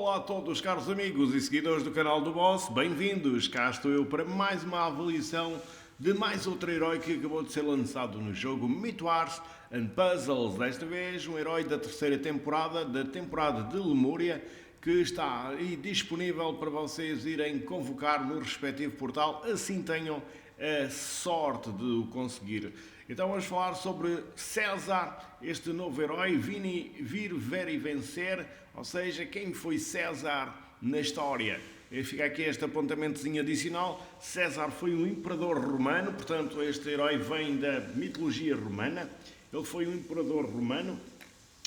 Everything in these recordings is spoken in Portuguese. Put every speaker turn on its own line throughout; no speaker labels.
Olá a todos, caros amigos e seguidores do canal do Boss, bem-vindos! Cá estou eu para mais uma avaliação de mais outro herói que acabou de ser lançado no jogo Myth Wars and Puzzles. Desta vez um herói da terceira temporada, da temporada de Lemúria, que está aí disponível para vocês irem convocar no respectivo portal, assim tenham a sorte de o conseguir. Então vamos falar sobre César, este novo herói, Vini, Vir, Ver e Vencer, ou seja, quem foi César na história. Fica aqui este apontamentozinho adicional. César foi um imperador romano, portanto este herói vem da mitologia romana. Ele foi um imperador romano,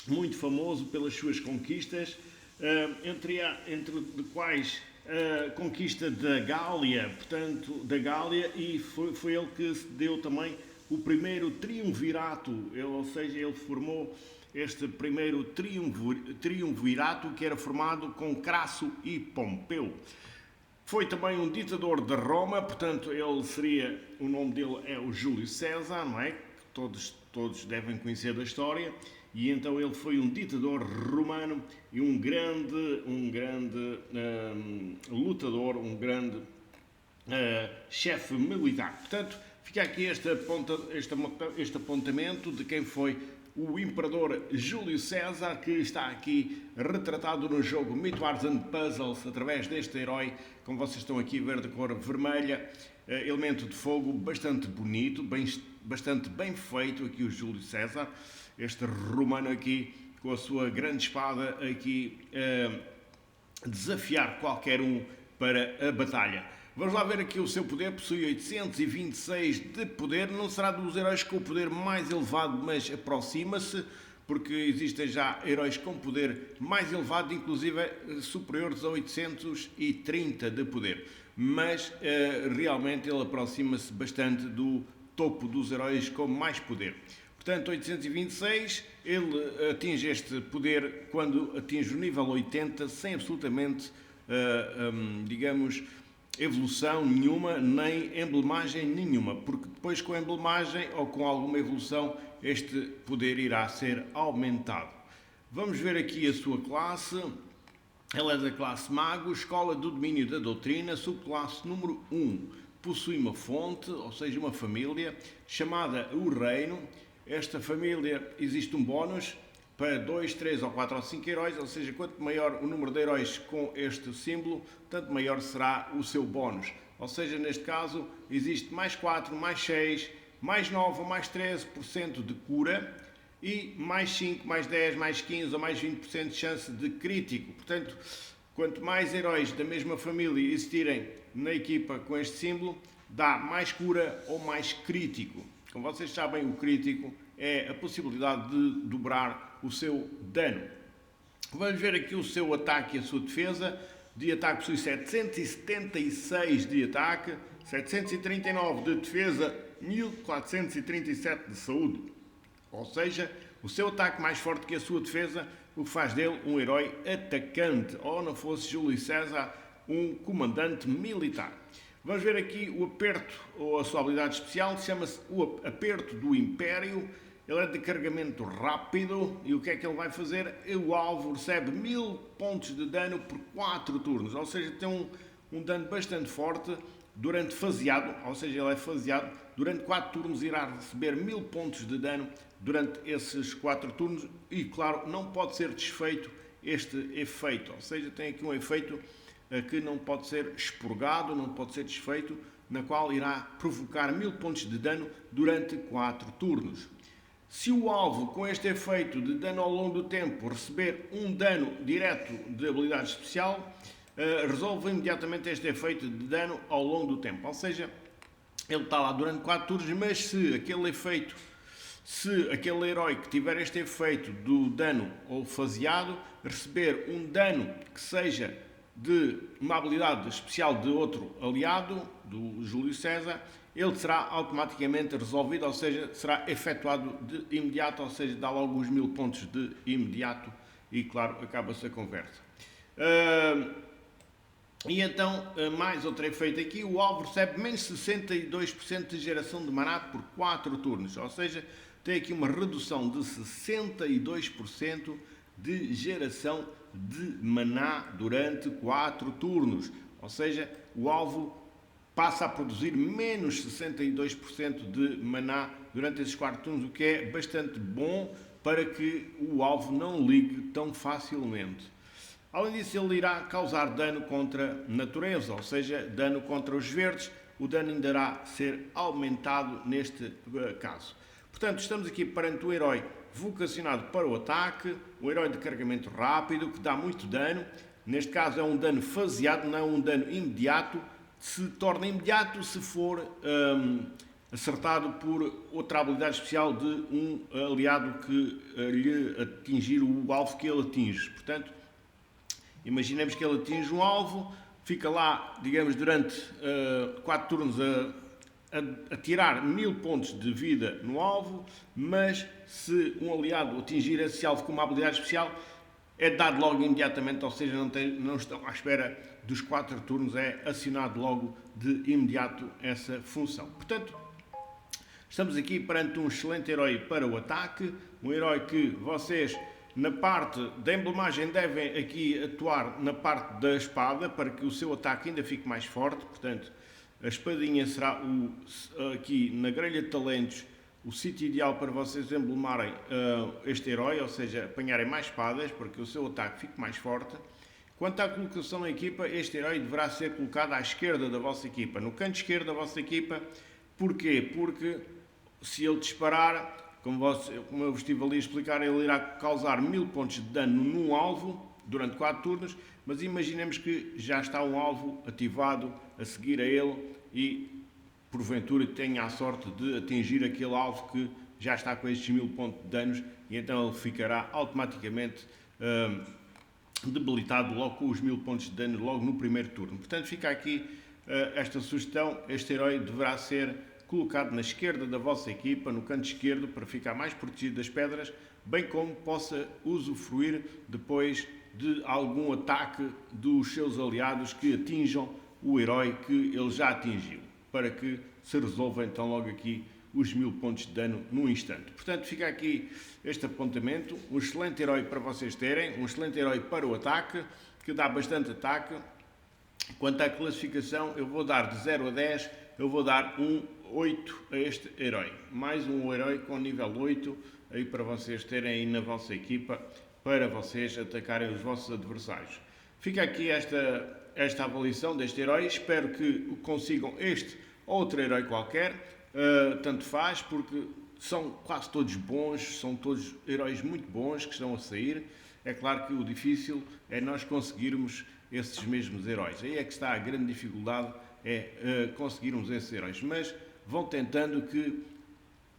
muito famoso pelas suas conquistas, entre de quais a conquista da Gália, portanto, da Gália, e foi ele que deu também o primeiro triunvirato, ou seja, ele formou este primeiro triunvirato que era formado com Crasso e Pompeu. Foi também um ditador de Roma, portanto, ele seria, o nome dele é o Júlio César, não é? Todos devem conhecer da história. E então ele foi um ditador romano e um grande lutador, um grande chefe militar. Portanto, fica aqui este apontamento de quem foi o imperador Júlio César, que está aqui retratado no jogo Myth Wars and Puzzles através deste herói, como vocês estão aqui a ver, de cor vermelha, elemento de fogo bastante bonito, bastante bem feito aqui o Júlio César, este romano aqui com a sua grande espada aqui desafiar qualquer um para a batalha. Vamos lá ver aqui o seu poder, possui 826 de poder, não será dos heróis com o poder mais elevado, mas aproxima-se, porque existem já heróis com poder mais elevado, inclusive superiores a 830 de poder, mas realmente ele aproxima-se bastante do topo dos heróis com mais poder. Portanto, 826, ele atinge este poder quando atinge o nível 80, sem absolutamente, digamos, evolução nenhuma, nem emblemagem nenhuma, porque depois com a emblemagem ou com alguma evolução, este poder irá ser aumentado. Vamos ver aqui a sua classe. Ela é da classe Mago, Escola do Domínio da Doutrina, subclasse número 1. Possui uma fonte, ou seja, uma família, chamada o Reino. Esta família existe um bónus para 2, 3 ou 4 ou 5 heróis, ou seja, quanto maior o número de heróis com este símbolo, tanto maior será o seu bónus. Ou seja, neste caso, existe mais 4, mais 6, mais 9 ou mais 13% de cura e mais 5, mais 10, mais 15 ou mais 20% de chance de crítico. Portanto, quanto mais heróis da mesma família existirem na equipa com este símbolo, dá mais cura ou mais crítico. Como vocês sabem, o crítico é a possibilidade de dobrar o seu dano. Vamos ver aqui o seu ataque e a sua defesa. De ataque possui 776 de ataque, 739 de defesa, 1437 de saúde. Ou seja, o seu ataque mais forte que a sua defesa, o que faz dele um herói atacante, ou não fosse Júlio César, um comandante militar. Vamos ver aqui o aperto, ou a sua habilidade especial, chama-se o aperto do Império. Ele é de carregamento rápido e o que é que ele vai fazer? O alvo recebe 1000 pontos de dano por 4 turnos, ou seja, tem um dano bastante forte durante faseado, ou seja, ele é faseado, durante 4 turnos irá receber 1000 pontos de dano durante esses 4 turnos e, claro, não pode ser desfeito este efeito, ou seja, tem aqui um efeito que não pode ser expurgado, não pode ser desfeito, na qual irá provocar 1000 pontos de dano durante 4 turnos. Se o alvo com este efeito de dano ao longo do tempo receber um dano direto de habilidade especial, resolve imediatamente este efeito de dano ao longo do tempo. Ou seja, ele está lá durante 4 turnos, mas se aquele herói que tiver este efeito do dano ou faseado receber um dano que seja de uma habilidade especial de outro aliado, do Júlio César, ele será automaticamente resolvido, ou seja, será efetuado de imediato, ou seja, dá logo os 1000 pontos de imediato e, claro, acaba-se a conversa. E então, mais outro efeito aqui, o alvo recebe menos 62% de geração de maná por 4 turnos, ou seja, tem aqui uma redução de 62% de geração de maná durante 4 turnos. Ou seja, o alvo passa a produzir menos 62% de maná durante esses 4 turnos, o que é bastante bom para que o alvo não ligue tão facilmente. Além disso, ele irá causar dano contra a natureza, ou seja, dano contra os verdes. O dano ainda irá ser aumentado neste caso. Portanto, estamos aqui perante um herói vocacionado para o ataque, um herói de carregamento rápido, que dá muito dano. Neste caso é um dano faseado, não é um dano imediato. Se torna imediato se for acertado por outra habilidade especial de um aliado que lhe atingir o alvo que ele atinge. Portanto, imaginemos que ele atinge um alvo, fica lá, digamos, durante 4 turnos a tirar 1000 pontos de vida no alvo, mas se um aliado atingir esse alvo com uma habilidade especial, é dado logo imediatamente, ou seja, não estão à espera dos 4 turnos, é acionado logo de imediato essa função. Portanto, estamos aqui perante um excelente herói para o ataque, um herói que vocês, na parte da emblemagem, devem aqui atuar na parte da espada, para que o seu ataque ainda fique mais forte. Portanto, a espadinha será aqui na grelha de talentos o sítio ideal para vocês emblemarem este herói, ou seja, apanharem mais espadas, para que o seu ataque fique mais forte. Quanto à colocação na equipa, este herói deverá ser colocado à esquerda da vossa equipa, no canto esquerdo da vossa equipa. Porquê? Porque se ele disparar, como eu vos estive ali a explicar, ele irá causar 1000 pontos de dano num alvo durante 4 turnos, mas imaginemos que já está um alvo ativado a seguir a ele e porventura tenha a sorte de atingir aquele alvo que já está com estes 1000 pontos de danos, e então ele ficará automaticamente debilitado logo com os 1000 pontos de dano logo no primeiro turno. Portanto, fica aqui esta sugestão: este herói deverá ser colocado na esquerda da vossa equipa, no canto esquerdo, para ficar mais protegido das pedras, bem como possa usufruir depois de algum ataque dos seus aliados que atinjam o herói que ele já atingiu, para que se resolva então logo aqui os 1000 pontos de dano num instante. Portanto, fica aqui este apontamento, um excelente herói para vocês terem, um excelente herói para o ataque, que dá bastante ataque. Quanto à classificação, eu vou dar de 0 a 10, eu vou dar um 8 a este herói. Mais um herói com nível 8, aí para vocês terem aí na vossa equipa, para vocês atacarem os vossos adversários. Fica aqui esta avaliação deste herói. Espero que consigam este ou outro herói qualquer, tanto faz, porque são quase todos bons, são todos heróis muito bons que estão a sair. É claro que o difícil é nós conseguirmos esses mesmos heróis. Aí é que está a grande dificuldade, é conseguirmos esses heróis. Mas vão tentando, que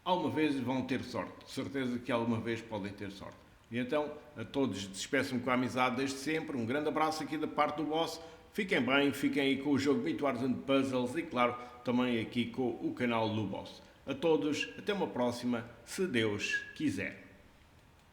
alguma vez vão ter sorte. De certeza que alguma vez podem ter sorte. E então, a todos, despeço-me com a amizade desde sempre. Um grande abraço aqui da parte do boss. Fiquem bem, fiquem aí com o jogo Myth Wars and Puzzles e, claro, também aqui com o canal do boss. A todos, até uma próxima, se Deus quiser.